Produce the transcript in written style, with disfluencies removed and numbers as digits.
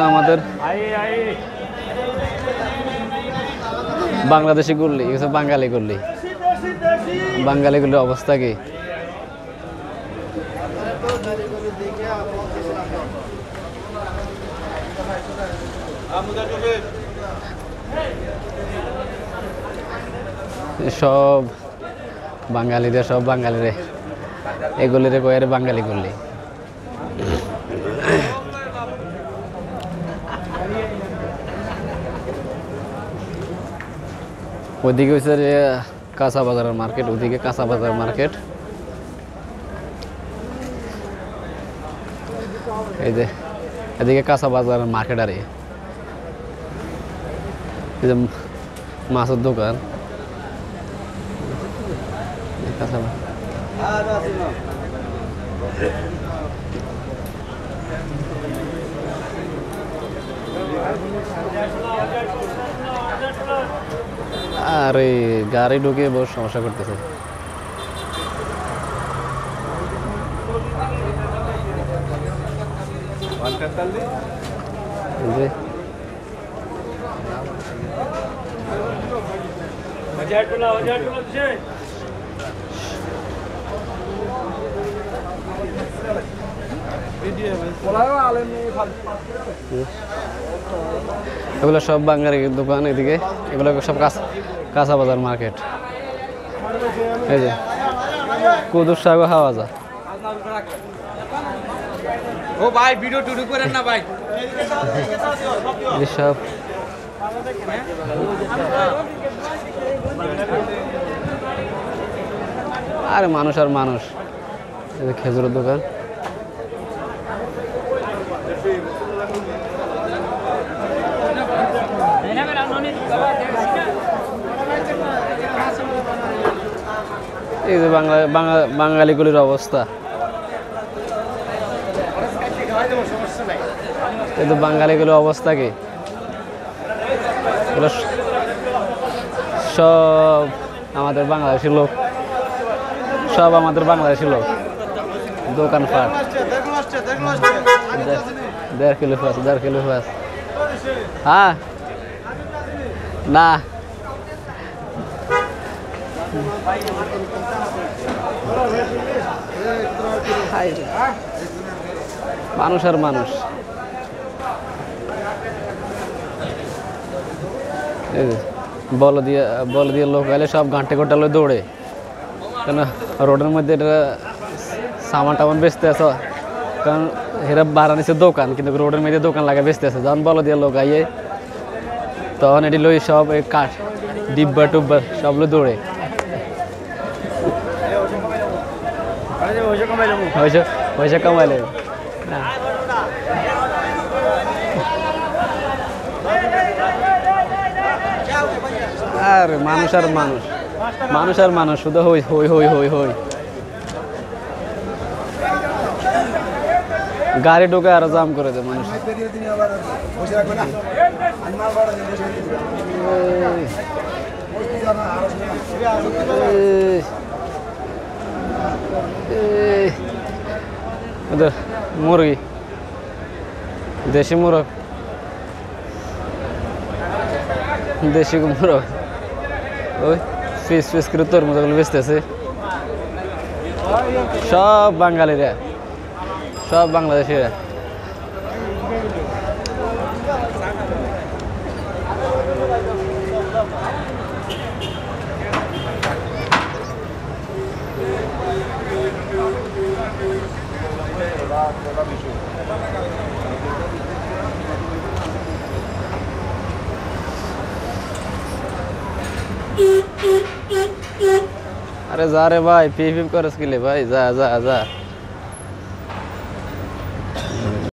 আমাদের বাংলাদেশি গুল্লি, বাঙালি গুল্লি। বাঙালি গুলির অবস্থা কি? সব বাঙালিরা, সব বাঙালিরে এগুলিরে কয়ের বাঙালি গুলি। ওইদিকে হচ্ছে যে কাঁচা বাজারের মার্কেট, ওইদিকে কাঁচা বাজার মার্কেট। এই যে এদিকে কাঁচা বাজারের মার্কেট। আর এই যে মাছের দোকান। কাঁচা আর এই গাড়ি ঢুকে বহু সমস্যা করতেছে। এগুলো সব বাঙালি দোকান। এদিকে এগুলো সব কাঁচা বাজার মার্কেট। এই যে কুদুর শাক খাওয়া যায়। ও ভাই ভিডিও টুডু করেন না ভাই। সব আরে মানুষ আর মানুষ। এই যে খেজুরের দোকান। এই যে বাঙালিগুলির অবস্থা। এই তো বাঙালিগুলির অবস্থা কি? সব আমাদের বাংলাদেশি লোক, সব আমাদের বাংলাদেশি লোক। দোকানপাট 1.5 কিলো ফাস, 1.5 কিলো ফাস। হ্যাঁ না মানুষ আর মানুষ। বল দিয়ে লোক এলে সব ঘাঁটে ঘোটালে দৌড়ে। কেন রোডের মধ্যে এটা সামান টামান বেচতে আছে, কারণ এরা বাড়া নিচ্ছে দোকান, কিন্তু রোডের মধ্যে দোকান লাগে বেচতে আছে। যখন বল দিয়ে লোক আইয়ে তখন এটি লই সব এই কাঠ ডিব্বা টুব্বা সব লো দৌড়ে। পয়সা কামাইলে আর মানুষ আর মানুষ, মানুষ আর মানুষ শুধু হই হই হই হই হই। গাড়ি ঢুকে আর জাম করে দেয় মানুষ। মুরগি, দেশি মুরগ, দেশি মুরগ। ওই ফিস ফিস করে তরমুজগুলো বেচতেছে। সব বাঙালিরা, সব বাংলাদেশিরা। अरे जा रे भाई पी करस के लिए भाई जा जा जा।